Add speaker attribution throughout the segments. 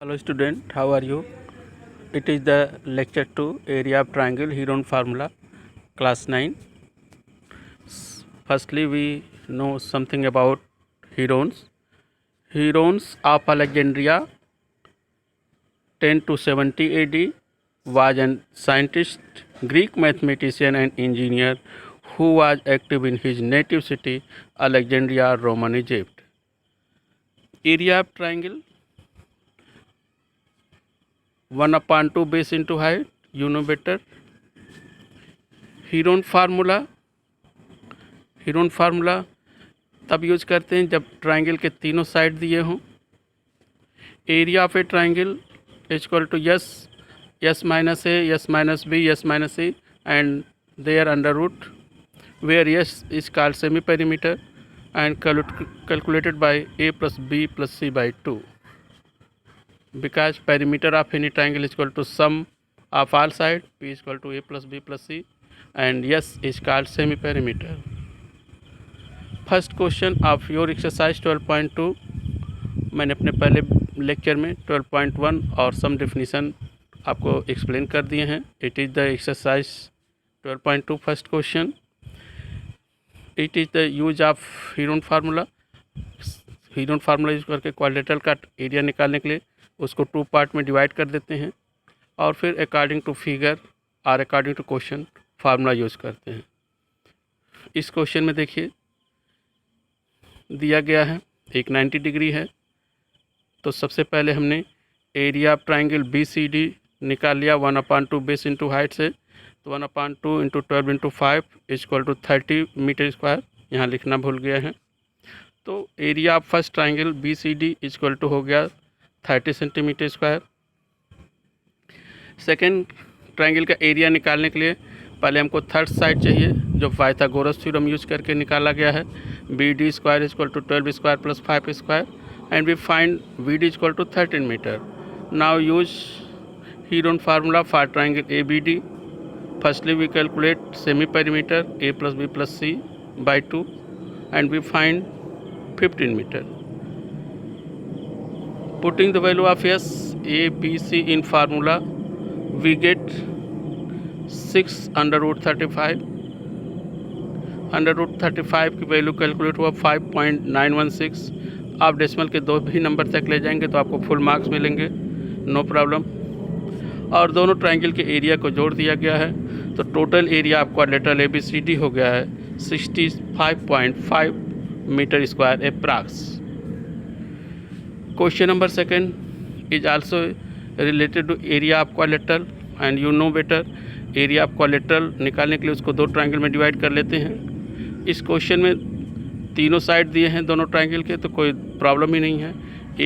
Speaker 1: Hello student, how are you? It is the lecture 2 area of triangle Heron formula class 9. Firstly we know something about Herons. Herons of Alexandria 10 to 70 AD was a scientist, Greek mathematician and engineer who was active in his native city Alexandria, Roman Egypt. Area of triangle 1/2 base into height, you know better. Heron formula तब use करते हैं जब triangle के तीनों side दिए हों. Area of a triangle equal to s minus a, s minus b, s minus c and their under root where s is called semi perimeter and calculated by a plus b plus c by 2 because perimeter of any triangle is equal to sum of all sides. P is equal to a plus b plus c and yes is called semi perimeter. First question of your exercise 12.2 मैंने अपने पहले lecture में 12.1 और सम definition आपको explain कर दिए हैं. It is the exercise 12.2 first question. It is the use of Heron formula. Heron formula use करके क्वाड्रेटरल का एरिया निकालने के लिए उसको 2 पार्ट में डिवाइड कर देते हैं और फिर अकॉर्डिंग टू फिगर और according to question formula use करते हैं. इस क्वेश्चन में देखिए दिया गया है एक 90 डिग्री है, तो सबसे पहले हमने एरिया ऑफ ट्राइंगल BCD निकाल लिया 1/2 बेस इंटू हाइट से. तो 1/2 into 12 into 5 equal to 30 metre square. यहाँ लिखना भूल गया है. तो area of first triangle BCD equal to हो गया 30 सेंटीमीटर स्क्वायर. सेकेंड ट्राइंगल का एरिया निकालने के लिए पहले हमको थर्ड साइड चाहिए जो पाइथागोरस थ्योरम यूज करके निकाला गया है. BD square equal to 12 square plus 5 square and we find VD equal to 13 metre. Now use Heron formula for triangle ABD. Firstly we calculate semi perimeter a plus b plus c by 2 and we find 15 meter. Putting the value of s, a, b, c in formula we get 6 under root 35. Under root 35 की value calculate हुआ 5.916. आप decimal के दो भी number तक ले जाएंगे तो आपको फुल मार्क्स मिलेंगे, नो प्रॉब्लम. और दोनों ट्राइंगल के एरिया को जोड़ दिया गया है तो total area of quadrilateral ABCD हो गया है 65.5 metre square approx. Question number second is also related to area of quadrilateral and you know better. Area of quadrilateral निकालने के लिए उसको दो ट्राइंगल में डिवाइड कर लेते हैं. इस क्वेश्चन में तीनों साइड दिए हैं दोनों ट्राइंगल के, तो कोई प्रॉब्लम ही नहीं है.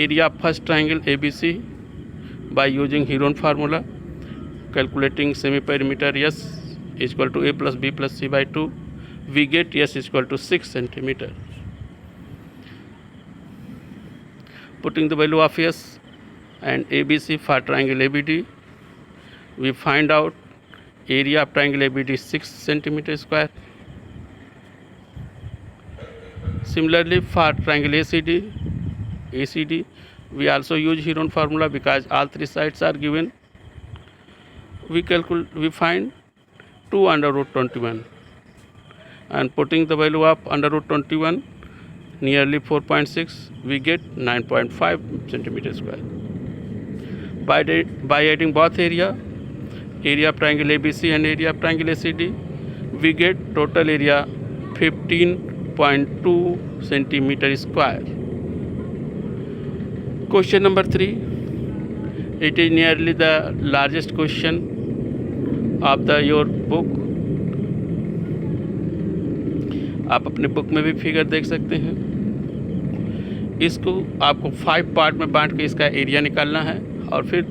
Speaker 1: Area of first triangle ABC by using Heron formula calculating semi perimeter S equal to a plus b plus c by 2 we get S equal to 6 centimeter. Putting the value of S and ABC for triangle ABD we find out area of triangle ABD 6 centimeter square. Similarly for triangle ACD we also use Heron formula because all three sides are given. We find 2 under root 21 and putting the value of under root 21 nearly 4.6 we get 9.5 centimeter square. By adding both area of triangle ABC and area of triangle ACD we get total area 15.2 centimeter square. Question number 3. It is nearly the largest question of your book. आप अपने book में भी figure देख सकते हैं. इसको आपको 5 part में बांट के इसका एरिया निकालना है और फिर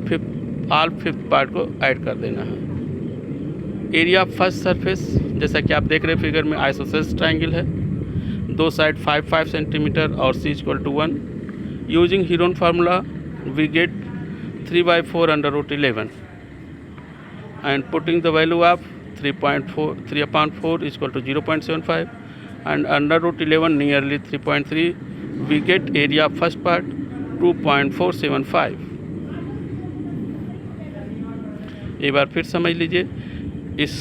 Speaker 1: फिफ्थ पार्ट को ऐड कर देना है. एरिया ऑफ फर्स्ट सरफेस जैसा कि आप देख रहे हैं फिगर में आइसोसेलेस ट्राइंगल है, दो साइड 5 सेंटीमीटर और c equal to 1. Using Heron formula we get 3/4 under root 11 and putting the value of 3/4 is equal to 0.75 and under root 11 nearly 3.3 we get area of first part 2.475। एक बार फिर समझ लीजिए, इस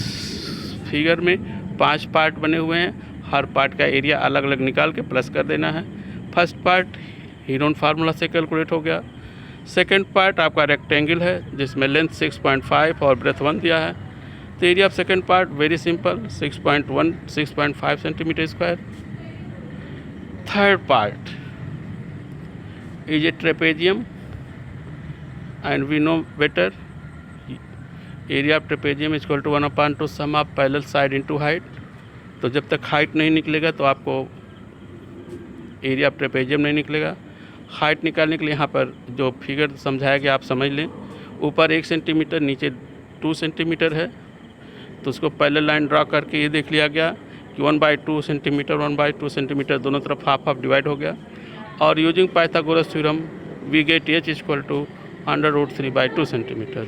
Speaker 1: figure में 5 part बने हुए हैं, हर पार्ट का एरिया अलग अलग निकाल के प्लस कर देना है। फर्स्ट पार्ट हीरोन फार्मूला से कैलकुलेट हो गया। सेकंड पार्ट आपका रेक्टेंगल है जिसमें लेंथ 6.5 और ब्रेथ 1 दिया है, तो area of second part very simple 6.5 centimetre square. Third part is a trapezium and we know better area of trapezium is equal to 1/2 sum of parallel side into height. तो जब तक height नहीं निकलेगा तो आपको एरिया ऑफ ट्रेपेजियम नहीं निकलेगा। Height निकालने के लिए यहाँ पर जो फिगर समझाया गया आप समझ लें। ऊपर 1 सेंटीमीटर, नीचे 2 सेंटीमीटर है, तो उसको पैरेलल लाइन ड्रा करके ये देख लिया गया कि 1/2 सेंटीमीटर 1/2 सेंटीमीटर दोनों तरफ हाफ हाफ डिवाइड हो गया। और using Pythagoras theorem we get h equal to √3/2 centimetre.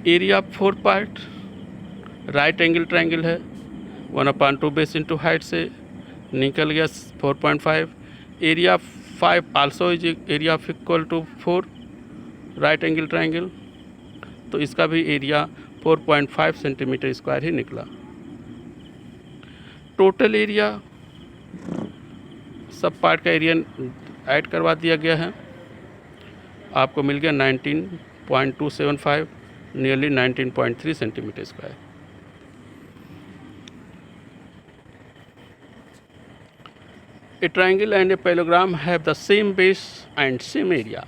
Speaker 1: Area of 4 part right angle triangle है, 1/2 बेस इंटू हाइट से निकल गया 4.5। Area 5 also is area of equal to 4 right angle triangle, तो इसका भी एरिया 4.5 सेंटीमीटर स्क्वायर ही निकला। Total area सब पार्ट का एरिया ऐड करवा दिया गया है, आपको मिल गया 19.275 nearly 19.3 centimetre square. A triangle and a parallelogram have the same base and same area.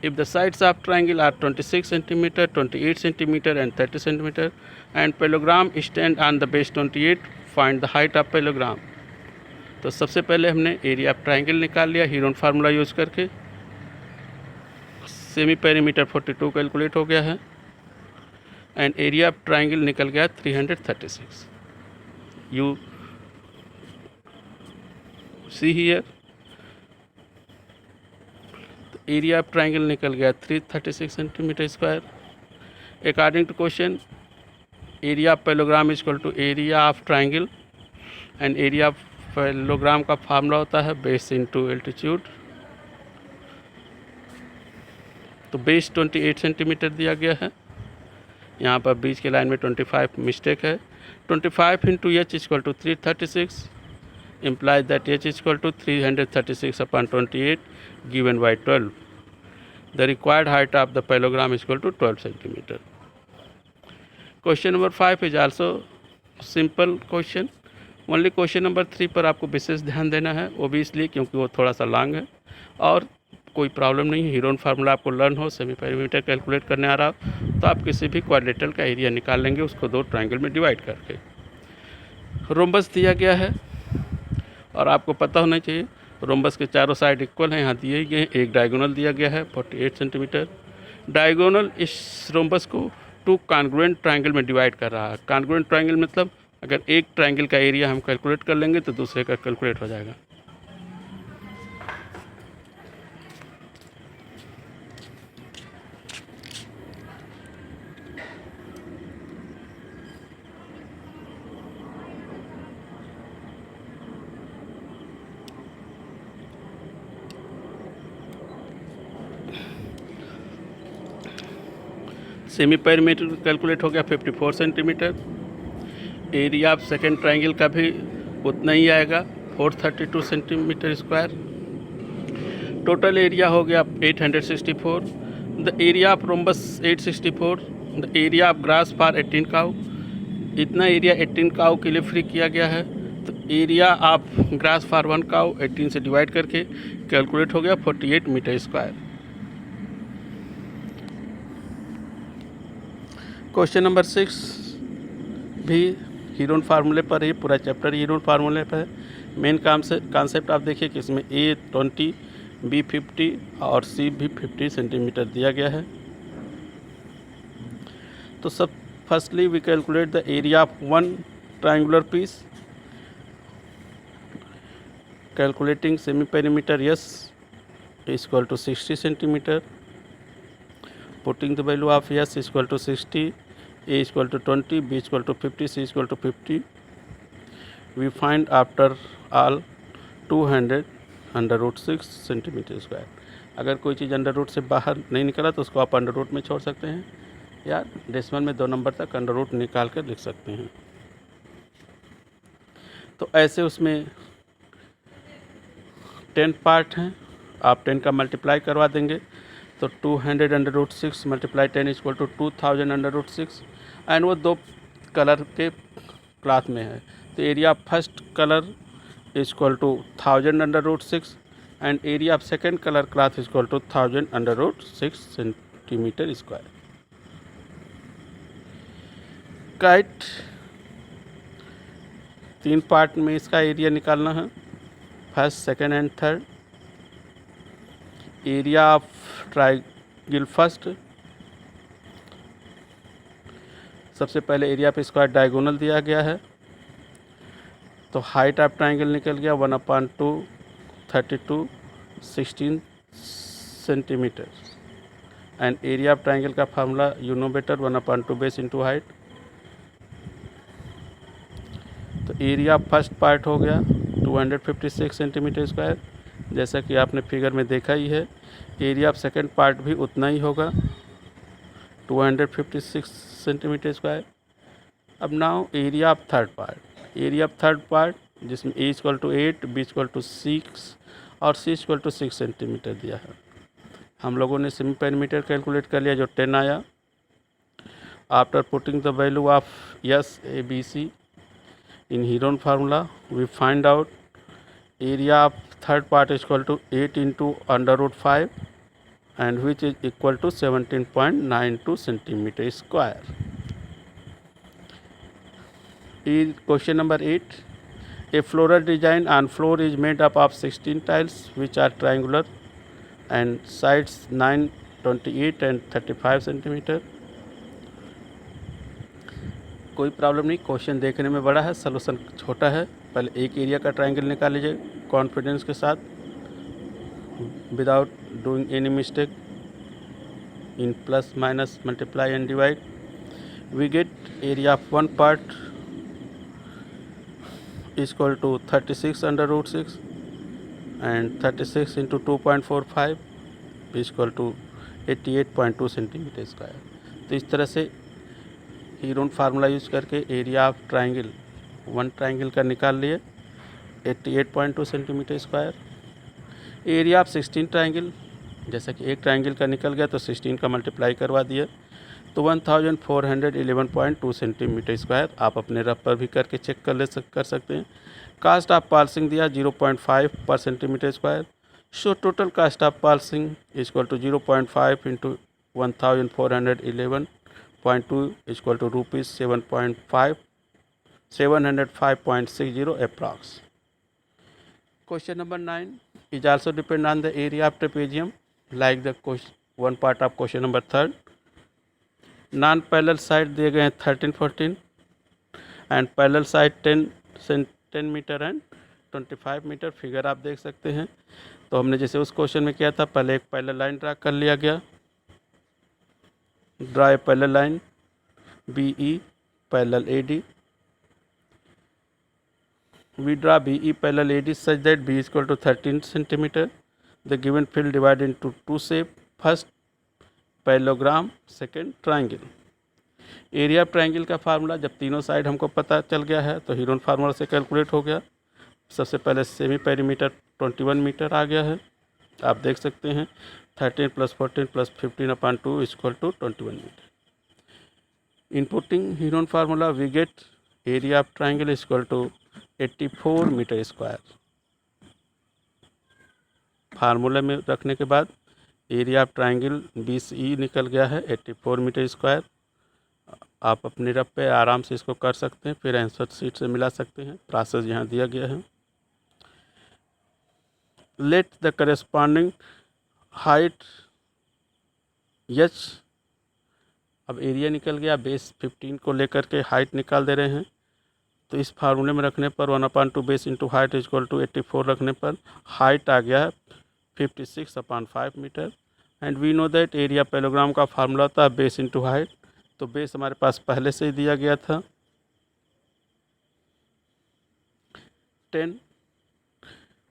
Speaker 1: If the sides of triangle are 26 centimeter, 28 centimeter and 30 centimeter and parallelogram stand on the base 28, find the height of parallelogram. तो सबसे पहले हमने area of triangle निकाल लिया Heron formula use करके। Semi perimeter 42 calculate हो गया है एंड एरिया ऑफ ट्रायंगल निकल गया 336। You see here, area of triangle निकल गया 336 centimetre square. According to question area of parallelogram is equal to area of triangle and area of parallelogram का formula होता है बेस इनटू एल्टीट्यूड। तो base 28 centimetre दिया गया है, यहाँ पर बीच के लाइन में 25 मिस्टेक है। 25 into h equal to 336 implies that h is equal to 336/28 given by 12. The required height of the parallelogram is equal to 12 centimeter. Question number 5 is also simple question. Only question number 3 पर आपको विशेष ध्यान देना है, वो भी इसलिए क्योंकि वो थोड़ा सा लॉन्ग है और कोई प्रॉब्लम नहीं है। हीरोन फार्मूला आपको लर्न हो, सेमी पेरीमीटर कैलकुलेट करने आ रहा हो तो आप किसी भी क्वाड्रेटल का एरिया निकाल लेंगे उसको 2 ट्रायंगल में डिवाइड करके। रोम्बस दिया गया है और आपको पता होना चाहिए रोम्बस के चारों साइड इक्वल हैं, यहाँ दिए गए। एक डायगोनल दिया गया है 48 सेंटीमीटर। डायगोनल इस रोम्बस को 2 कॉन्ग्रुएंट ट्रायंगल में डिवाइड कर रहा है। कॉन्ग्रुएंट ट्रायंगल मतलब अगर एक ट्रायंगल का एरिया हम कैलकुलेट कर लेंगे तो दूसरे का कैलकुलेट हो जाएगा। सेमी पेरीमीटर कैलकुलेट हो गया 54 centimetre. Area of second triangle का भी उतना ही आएगा 432 सेंटीमीटर स्क्वायर। टोटल एरिया हो गया 864। The area of rhombus 864। The area of grass for 18 cow, इतना एरिया 18 काउ के लिए फ्री किया गया है। तो area of grass for 1 cow 18 से डिवाइड करके कैलकुलेट हो गया 48 मीटर स्क्वायर। क्वेश्चन नंबर 6 भी हीरोन फार्मूले पर ही, पूरा चैप्टर हीरोन फार्मूले पर है। मेन कॉन्सेप्ट आप देखिए कि इसमें A 20, B 50 और C भी 50 सेंटीमीटर दिया गया है। तो सब firstly we calculate the area of 1 triangular piece, calculating semi perimeter S equal to 60 centimetre, putting the value of S equal to 60, A equal to 20, B equal to 50, C equal to 50, we find after all 200 under root 6 centimetre square. अगर कोई चीज़ under root से बाहर नहीं निकला तो उसको आप under root में छोड़ सकते हैं या डेसिमल में 2 नंबर तक अंडर रूट निकाल कर लिख सकते हैं। तो ऐसे उसमें 10 पार्ट हैं, आप 10 का मल्टीप्लाई करवा देंगे तो 200 under root 6 multiply 10 equal to 2000 under root 6, and वो 2 कलर के क्लॉथ में है। तो area first colour equal to 1000 under root 6 and area of second color cloth is equal to 1000 under root 6 centimeter square. Kite 3 part में इसका area निकालना है, first second and third. Area of triangle first, सबसे पहले area पे square diagonal दिया गया है तो हाइट ऑफ ट्राइंगल निकल गया 1/2 32 16 centimetre, and area of triangle का formula you know better 1/2 base into height. तो एरिया फर्स्ट पार्ट हो गया 256 सेंटीमीटर स्क्वायर, जैसा कि आपने फिगर में देखा ही है। एरिया ऑफ सेकेंड पार्ट भी उतना ही होगा 256 सेंटीमीटर स्क्वायर। अब now area of third part, area of third part जिसमें a equal to 8, b equal to 6 और सी इक्वल टू 6 सेंटीमीटर दिया है। हम लोगों ने सेमी पेरीमीटर कैलकुलेट कर लिया जो 10 आया। After putting the value of S A B C in Heron formula we find out area of third part equal to 8 into under root 5 and which is equal to 17.92 centimetre square. Question number 8, a floral design on floor is made up of 16 tiles which are triangular and sides 9, 28 and 35 centimetre. कोई problem नहीं, question देखने में बड़ा है, solution छोटा है। पहले एक एरिया का ट्रायंगल निकाल लीजिए कॉन्फिडेंस के साथ, without doing any mistake in plus minus multiply and divide. We get area of one part is equal to 36 under root 6 and 36 into 2.45 is equal to 88.2 centimetre square. तो इस तरह से Heron formula use करके area of triangle, one triangle का निकाल लिए 88.2 centimetre square. Area of 16 triangle, जैसा कि एक ट्राइंगल का निकल गया तो 16 का मल्टीप्लाई करवा दिया तो 1411.2 सेंटीमीटर स्क्वायर। आप अपने रफ पर भी करके चेक कर सकते हैं। कास्ट ऑफ पाल्सिंग दिया 0.5 पर centimetre square. So total cost of polishing equal to 0.5 into 1411.2 equal to rupees 705.60 approx. Question number 9 is also depend on the area of trapezium like the one part of question number 3। Non parallel side दिए गए हैं 13, 14 and parallel side 10 metre and 25 metre. Figure आप देख सकते हैं। तो हमने जैसे उस क्वेश्चन में किया था, पहले एक पैरेलल लाइन ड्रा कर लिया गया। Draw a parallel line B E parallel A D. We draw B E parallel A D such that B equal to 13 centimetre. The given field divide into two shape, first parallelogram, second triangle. Area of triangle का formula जब तीनों side हमको पता चल गया है तो Heron formula से कैलकुलेट हो गया। सबसे पहले सेमी पेरीमीटर 21 मीटर आ गया है, आप देख सकते हैं। 13 + 14 + 15/2 equal to 21 metre. Inputting Heron formula we get area of triangle equal to 84 metre square. फार्मूले में रखने के बाद एरिया ऑफ ट्राइंगल BCE निकल गया है 84 मीटर स्क्वायर। आप अपने रफ पे आराम से इसको कर सकते हैं, फिर आंसर शीट से मिला सकते हैं। प्रोसेस यहाँ दिया गया है। Let the corresponding height H, अब एरिया निकल गया, बेस 15 को लेकर के हाइट निकाल दे रहे हैं। तो इस फार्मूले में रखने पर 1/2 base into height equal to 84 रखने पर हाइट आ गया है 56/5 metre and we know that area parallelogram का फार्मूला था बेस इंटू हाइट, तो बेस हमारे पास पहले से ही दिया गया था 10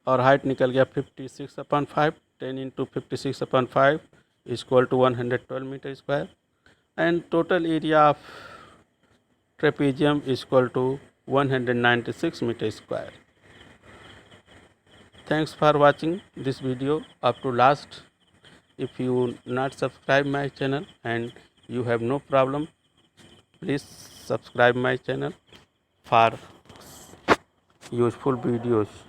Speaker 1: और हाइट निकल गया 56/5, 10 into 56/5 equal to 112 metre square and total area of trapezium is equal to 196 meter square. Thanks for watching this video up to last. If you not subscribe my channel and you have no problem, please subscribe my channel for useful videos.